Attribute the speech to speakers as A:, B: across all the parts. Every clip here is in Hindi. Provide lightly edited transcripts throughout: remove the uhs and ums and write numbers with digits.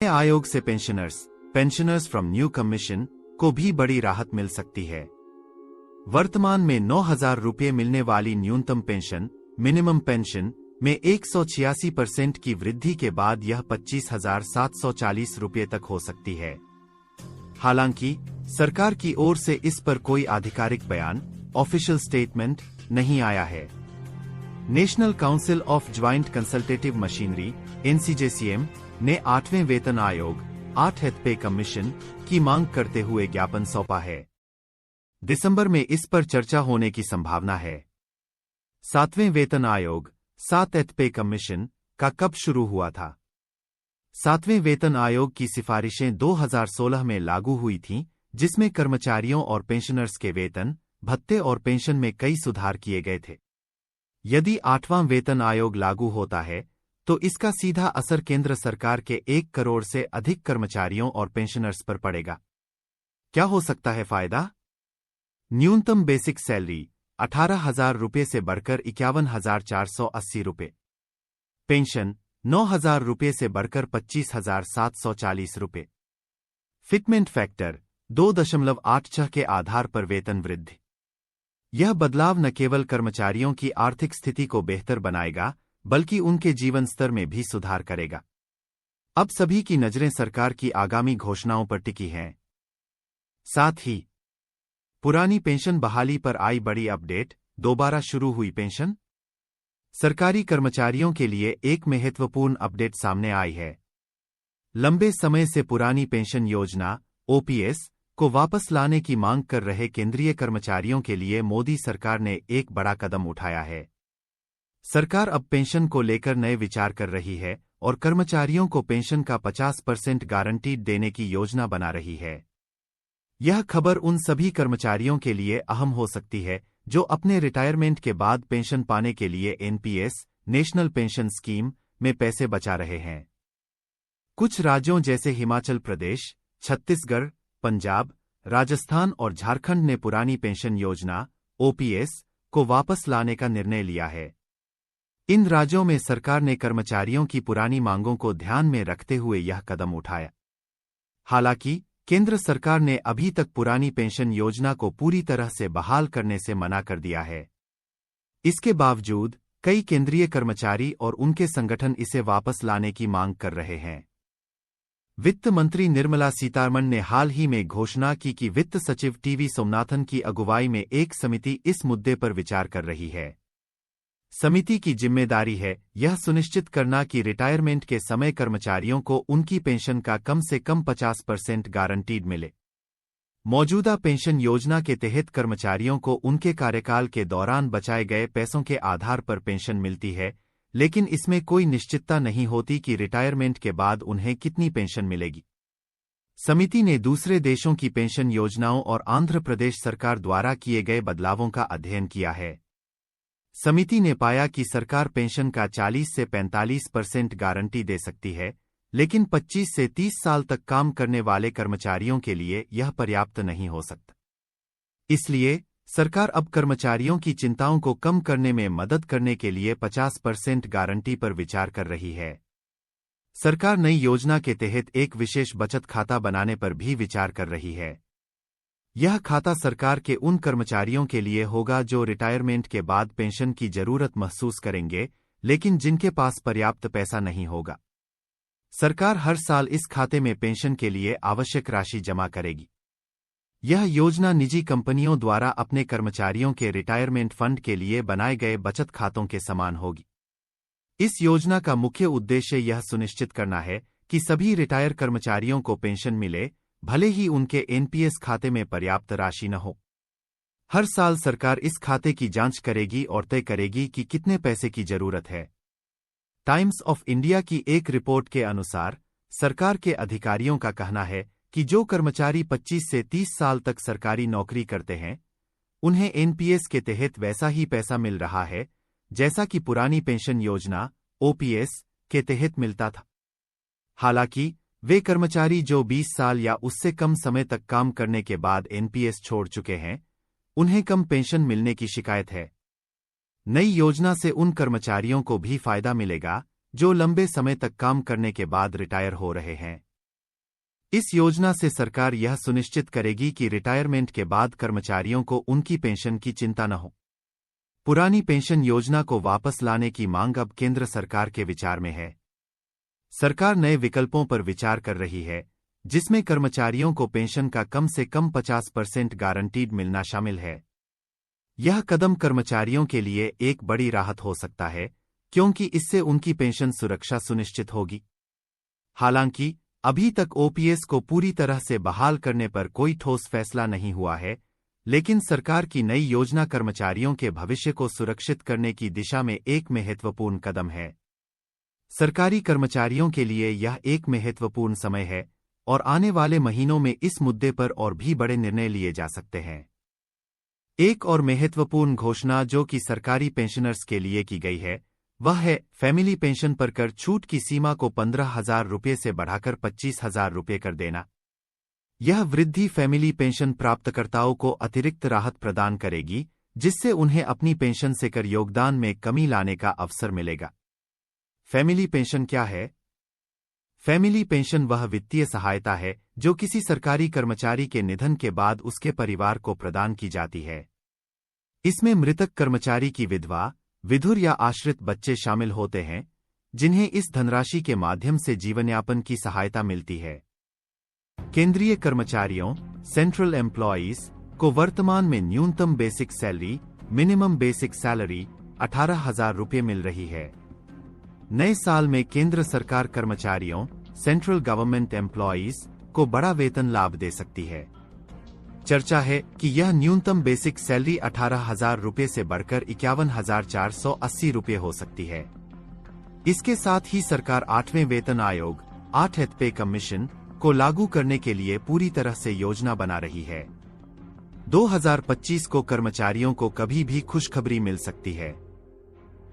A: आयोग से पेंशनर्स फ्रॉम न्यू कमीशन को भी बड़ी राहत मिल सकती है। वर्तमान में 9,000 रुपये मिलने वाली न्यूनतम पेंशन मिनिमम पेंशन में 186% की वृद्धि के बाद यह 25,740 रुपये तक हो सकती है। हालांकि सरकार की ओर से इस पर कोई आधिकारिक बयान ऑफिशियल स्टेटमेंट नहीं आया है। National council of joint consultative machinery NCJCM ने 8वें वेतन आयोग 8th पे कमीशन की मांग करते हुए ज्ञापन सौंपा है। दिसंबर में इस पर चर्चा होने की संभावना है। 7वें वेतन आयोग 7th पे कमीशन का कब शुरू हुआ था? 7वें वेतन आयोग की सिफारिशें 2016 में लागू हुई थीं, जिसमें कर्मचारियों और पेंशनर्स के वेतन, भत्ते और पेंशन में कई सुधार किए गए थे। यदि 8वां वेतन आयोग लागू होता है तो इसका सीधा असर केंद्र सरकार के 1 करोड़ से अधिक कर्मचारियों और पेंशनर्स पर पड़ेगा। क्या हो सकता है फायदा? न्यूनतम बेसिक सैलरी 18,000 रुपये से बढ़कर 51,480 रुपये। पेंशन 9,000 रुपये से बढ़कर 25,740 रुपये। फिटमेंट फैक्टर 2.86 के आधार पर वेतन वृद्धि। यह बदलाव न केवल कर्मचारियों की आर्थिक स्थिति को बेहतर बनाएगा, बल्कि उनके जीवन स्तर में भी सुधार करेगा। अब सभी की नजरें सरकार की आगामी घोषणाओं पर टिकी हैं। साथ ही पुरानी पेंशन बहाली पर आई बड़ी अपडेट, दोबारा शुरू हुई पेंशन। सरकारी कर्मचारियों के लिए एक महत्वपूर्ण अपडेट सामने आई है। लंबे समय से पुरानी पेंशन योजना OPS को वापस लाने की मांग कर रहे केंद्रीय कर्मचारियों के लिए मोदी सरकार ने एक बड़ा कदम उठाया है। सरकार अब पेंशन को लेकर नए विचार कर रही है और कर्मचारियों को पेंशन का 50% गारंटीड देने की योजना बना रही है। यह खबर उन सभी कर्मचारियों के लिए अहम हो सकती है जो अपने रिटायरमेंट के बाद पेंशन पाने के लिए NPS नेशनल पेंशन स्कीम में पैसे बचा रहे हैं। कुछ राज्यों जैसे हिमाचल प्रदेश, छत्तीसगढ़, पंजाब, राजस्थान और झारखंड ने पुरानी पेंशन योजना OPS को वापस लाने का निर्णय लिया है। इन राज्यों में सरकार ने कर्मचारियों की पुरानी मांगों को ध्यान में रखते हुए यह कदम उठाया। हालांकि केंद्र सरकार ने अभी तक पुरानी पेंशन योजना को पूरी तरह से बहाल करने से मना कर दिया है। इसके बावजूद कई केंद्रीय कर्मचारी और उनके संगठन इसे वापस लाने की मांग कर रहे हैं। वित्त मंत्री निर्मला सीतारमण ने हाल ही में घोषणा की कि वित्त सचिव TV सोमनाथन की अगुवाई में एक समिति इस मुद्दे पर विचार कर रही है। समिति की जिम्मेदारी है यह सुनिश्चित करना कि रिटायरमेंट के समय कर्मचारियों को उनकी पेंशन का कम से कम 50% गारंटीड मिले। मौजूदा पेंशन योजना के तहत कर्मचारियों को उनके कार्यकाल के दौरान बचाए गए पैसों के आधार पर पेंशन मिलती है, लेकिन इसमें कोई निश्चितता नहीं होती कि रिटायरमेंट के बाद उन्हें कितनी पेंशन मिलेगी। समिति ने दूसरे देशों की पेंशन योजनाओं और आंध्र प्रदेश सरकार द्वारा किए गए बदलावों का अध्ययन किया है। समिति ने पाया कि सरकार पेंशन का 40 से 45% गारंटी दे सकती है, लेकिन 25 से 30 साल तक काम करने वाले कर्मचारियों के लिए यह पर्याप्त नहीं हो सकता। इसलिए सरकार अब कर्मचारियों की चिंताओं को कम करने में मदद करने के लिए 50% गारंटी पर विचार कर रही है। सरकार नई योजना के तहत एक विशेष बचत खाता बनाने पर भी विचार कर रही है। यह खाता सरकार के उन कर्मचारियों के लिए होगा जो रिटायरमेंट के बाद पेंशन की जरूरत महसूस करेंगे, लेकिन जिनके पास पर्याप्त पैसा नहीं होगा। सरकार हर साल इस खाते में पेंशन के लिए आवश्यक राशि जमा करेगी। यह योजना निजी कंपनियों द्वारा अपने कर्मचारियों के रिटायरमेंट फंड के लिए बनाए गए बचत खातों के समान होगी। इस योजना का मुख्य उद्देश्य यह सुनिश्चित करना है कि सभी रिटायर कर्मचारियों को पेंशन मिले, भले ही उनके NPS खाते में पर्याप्त राशि न हो। हर साल सरकार इस खाते की जांच करेगी और तय करेगी कि कितने पैसे की जरूरत है। टाइम्स ऑफ इंडिया की एक रिपोर्ट के अनुसार सरकार के अधिकारियों का कहना है कि जो कर्मचारी 25 से 30 साल तक सरकारी नौकरी करते हैं, उन्हें NPS के तहत वैसा ही पैसा मिल रहा है जैसा कि पुरानी पेंशन योजना OPS के तहत मिलता था। हालांकि वे कर्मचारी जो 20 साल या उससे कम समय तक काम करने के बाद NPS छोड़ चुके हैं, उन्हें कम पेंशन मिलने की शिकायत है। नई योजना से उन कर्मचारियों को भी फायदा मिलेगा जो लंबे समय तक काम करने के बाद रिटायर हो रहे हैं। इस योजना से सरकार यह सुनिश्चित करेगी कि रिटायरमेंट के बाद कर्मचारियों को उनकी पेंशन की चिंता न हो। पुरानी पेंशन योजना को वापस लाने की मांग अब केंद्र सरकार के विचार में है। सरकार नए विकल्पों पर विचार कर रही है, जिसमें कर्मचारियों को पेंशन का कम से कम 50% गारंटीड मिलना शामिल है। यह कदम कर्मचारियों के लिए एक बड़ी राहत हो सकता है, क्योंकि इससे उनकी पेंशन सुरक्षा सुनिश्चित होगी। हालांकि अभी तक ओपीएस को पूरी तरह से बहाल करने पर कोई ठोस फैसला नहीं हुआ है, लेकिन सरकार की नई योजना कर्मचारियों के भविष्य को सुरक्षित करने की दिशा में एक महत्वपूर्ण कदम है। सरकारी कर्मचारियों के लिए यह एक महत्वपूर्ण समय है और आने वाले महीनों में इस मुद्दे पर और भी बड़े निर्णय लिए जा सकते हैं। एक और महत्वपूर्ण घोषणा जो कि सरकारी पेंशनर्स के लिए की गई है, वह है फैमिली पेंशन पर कर छूट की सीमा को 15,000 रुपये से बढ़ाकर 25,000 रुपये कर देना। यह वृद्धि फैमिली पेंशन प्राप्तकर्ताओं को अतिरिक्त राहत प्रदान करेगी, जिससे उन्हें अपनी पेंशन से कर योगदान में कमी लाने का अवसर मिलेगा। फैमिली पेंशन क्या है? फैमिली पेंशन वह वित्तीय सहायता है जो किसी सरकारी कर्मचारी के निधन के बाद उसके परिवार को प्रदान की जाती है। इसमें मृतक कर्मचारी की विधवा, विधुर या आश्रित बच्चे शामिल होते हैं, जिन्हें इस धनराशि के माध्यम से जीवनयापन की सहायता मिलती है। केंद्रीय कर्मचारियों सेंट्रल एम्प्लॉयज को वर्तमान में न्यूनतम basic salary minimum basic salary 18,000 रुपये मिल रही है। नए साल में केंद्र सरकार कर्मचारियों सेंट्रल गवर्नमेंट एम्प्लॉयज को बड़ा वेतन लाभ दे सकती है। चर्चा है कि यह न्यूनतम बेसिक सैलरी 18,000 रुपये से बढ़कर 51,480 रुपये हो सकती है। इसके साथ ही सरकार 8वें वेतन आयोग 8th पे कमीशन को लागू करने के लिए पूरी तरह से योजना बना रही है। 2025 को कर्मचारियों को कभी भी खुशखबरी मिल सकती है।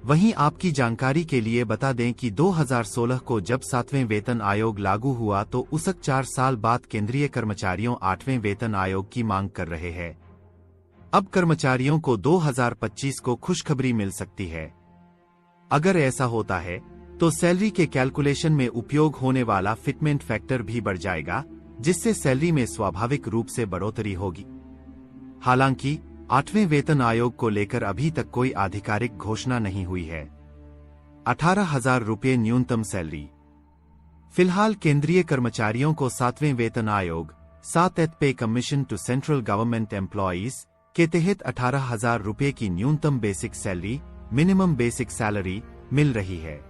A: वहीं आपकी जानकारी के लिए बता दें कि 2016 को जब 7वें वेतन आयोग लागू हुआ तो उसक 4 साल बाद केंद्रीय कर्मचारियों 8वें वेतन आयोग की मांग कर रहे हैं। अब कर्मचारियों को 2025 को खुशखबरी मिल सकती है। अगर ऐसा होता है तो सैलरी के कैलकुलेशन में उपयोग होने वाला फिटमेंट फैक्टर भी बढ़ जाएगा, जिससे सैलरी में स्वाभाविक रूप से बढ़ोतरी होगी। हालांकि 8वें वेतन आयोग को लेकर अभी तक कोई आधिकारिक घोषणा नहीं हुई है। 18,000 रुपये न्यूनतम सैलरी। फिलहाल केंद्रीय कर्मचारियों को 7वें वेतन आयोग 7th pay commission to central government employees के तहत 18,000 रुपये की न्यूनतम basic salary minimum basic salary मिल रही है।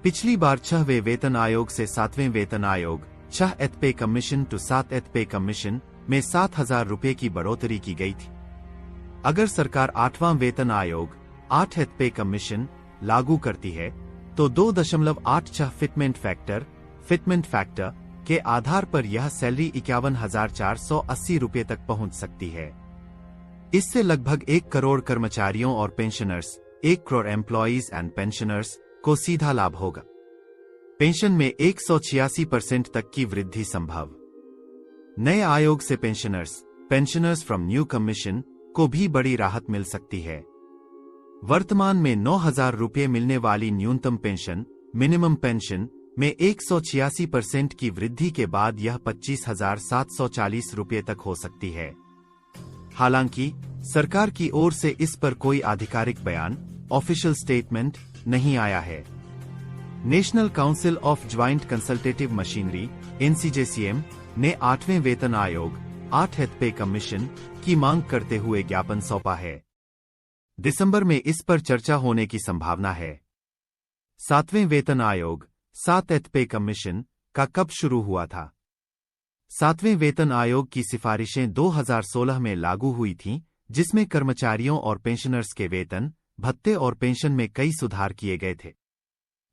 A: पिछली बार 6वें वेतन आयोग से 7वें वेतन आयोग 6th पे commission to 7th pay commission में 7,000 रुपये की बढ़ोतरी की गई थी। अगर सरकार 8वां वेतन आयोग 8th पे कमीशन लागू करती है तो 2.86 फिटमेंट फैक्टर के आधार पर यह सैलरी 51,480 रुपये तक पहुंच सकती है। इससे लगभग 1 करोड़ कर्मचारियों और pensioners 1 crore employees and pensioners को सीधा लाभ होगा। पेंशन में 186% तक की वृद्धि संभव। नए आयोग से पेंशनर्स फ्रॉम न्यू कमीशन को भी बड़ी राहत मिल सकती है। वर्तमान में 9,000 रुपये मिलने वाली न्यूनतम पेंशन मिनिमम पेंशन में 186% की वृद्धि के बाद यह 25,740 रुपये तक हो सकती है। हालांकि सरकार की ओर से इस पर कोई आधिकारिक बयान ऑफिशियल स्टेटमेंट नहीं आया है। National council of joint consultative machinery NCJCM ने 8वें वेतन आयोग 8th पे कमीशन की मांग करते हुए ज्ञापन सौंपा है। दिसंबर में इस पर चर्चा होने की संभावना है। 7वें वेतन आयोग 7th पे कमीशन का कब शुरू हुआ था? 7वें वेतन आयोग की सिफारिशें 2016 में लागू हुई थीं, जिसमें कर्मचारियों और पेंशनर्स के वेतन, भत्ते और पेंशन में कई सुधार किए गए थे।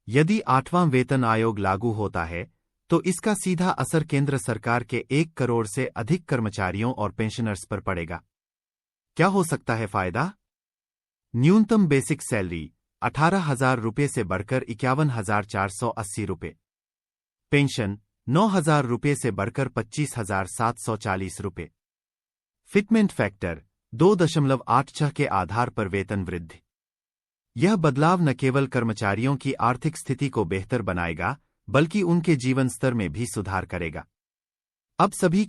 A: यदि 8वां वेतन आयोग लागू होता है तो इसका सीधा असर केंद्र सरकार के 1 करोड़ से अधिक कर्मचारियों और पेंशनर्स पर पड़ेगा। क्या हो सकता है फायदा? न्यूनतम बेसिक सैलरी 18,000 रुपये से बढ़कर 51,480 रुपये। पेंशन 9,000 रुपये से बढ़कर 25,740 रुपये। फिटमेंट फैक्टर 2.86 के आधार पर वेतन वृद्धि। यह बदलाव न केवल कर्मचारियों की आर्थिक स्थिति को बेहतर बनाएगा, बल्कि उनके जीवन स्तर में भी सुधार करेगा। अब सभी